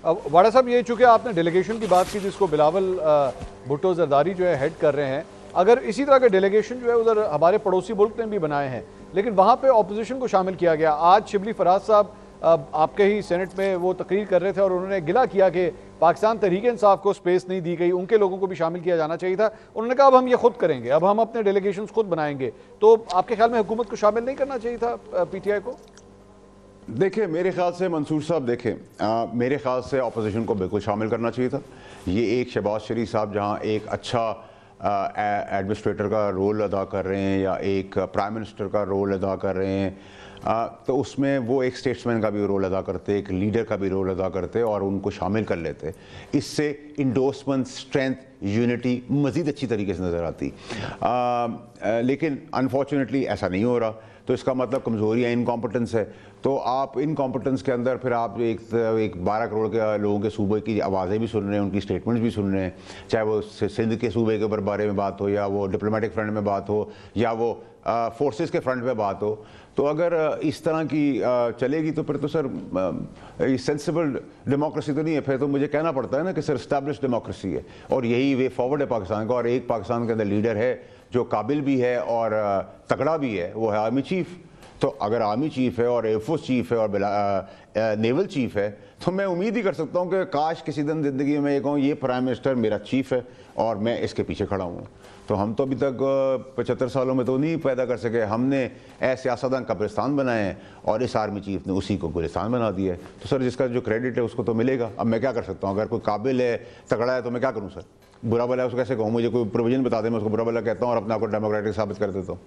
अब वाड़ा साहब, ये चूंकि आपने डेलीगेशन की बात की जिसको बिलावल भुट्टो जरदारी जो है हेड कर रहे हैं, अगर इसी तरह के डेलीगेशन जो है उधर हमारे पड़ोसी मुल्क ने भी बनाए हैं, लेकिन वहाँ पे ऑपोजिशन को शामिल किया गया। आज शिबली फराज साहब आपके ही सेनेट में वो तकरीर कर रहे थे और उन्होंने गिला किया कि पाकिस्तान तहरीक इंसाफ को स्पेस नहीं दी गई, उनके लोगों को भी शामिल किया जाना चाहिए था। उन्होंने कहा अब हम ये खुद करेंगे, अब हम अपने डेलीगेशन खुद बनाएंगे। तो आपके ख्याल में हुकूमत को शामिल नहीं करना चाहिए था PTI को? देखिए, मेरे ख्याल से मंसूर साहब, देखें मेरे ख्याल से अपोजिशन को बिल्कुल शामिल करना चाहिए था। ये एक शहबाज शरीफ साहब जहाँ एक अच्छा एडमिनिस्ट्रेटर का रोल अदा कर रहे हैं या एक प्राइम मिनिस्टर का रोल अदा कर रहे हैं, तो उसमें वो एक स्टेट्समैन का भी रोल अदा करते, एक लीडर का भी रोल अदा करते और उनको शामिल कर लेते। इससे इंडोर्समेंट, स्ट्रेंथ, यूनिटी मज़ीद अच्छी तरीके से नज़र आती। लेकिन अनफॉर्चुनेटली ऐसा नहीं हो रहा, तो इसका मतलब कमज़ोरी है, इनकॉम्पिटेंस है। तो आप इनकॉम्पिटेंस के अंदर फिर आप एक 12 करोड़ के लोगों के सूबे की आवाज़ें भी सुन रहे हैं, उनकी स्टेटमेंट्स भी सुन रहे हैं, चाहे वो सिंध के सूबे के बारे में बात हो, या वो डिप्लोमेटिक फ्रंट में बात हो, या वो फोर्सेस के फ्रंट पे बात हो। तो अगर इस तरह की चलेगी तो फिर तो सर सेंसिबल डेमोक्रेसी तो नहीं है, फिर तो मुझे कहना पड़ता है ना कि सर एस्टैब्लिश डेमोक्रेसी है, और यही वे फॉरवर्ड है पाकिस्तान का। और एक पाकिस्तान के अंदर लीडर है जो काबिल भी है और तगड़ा भी है, वो है आर्मी चीफ। तो अगर आर्मी चीफ है और एयरफोर्स चीफ है और नेवल चीफ है, तो मैं उम्मीद ही कर सकता हूँ कि काश किसी दिन ज़िंदगी में ये कहूँ ये प्राइम मिनिस्टर मेरा चीफ है और मैं इसके पीछे खड़ा हूँ। तो हम तो अभी तक 75 सालों में तो नहीं पैदा कर सके, हमने ऐसे सियासतदान कब्रिस्तान बनाए हैं और इस आर्मी चीफ ने उसी को गुलिस्तान बना दिया है। तो सर जिसका जो क्रेडिट है उसको तो मिलेगा। अब मैं क्या कर सकता हूँ? अगर कोई काबिल है, तगड़ा है, तो मैं क्या करूँ सर? बुरा भला उसको कैसे कहूँ? मुझे कोई प्रोविजन बता दें, मैं उसको बुरा भला कहता हूँ और अपने आप को डेमोक्रेटिक साबित कर देता हूँ।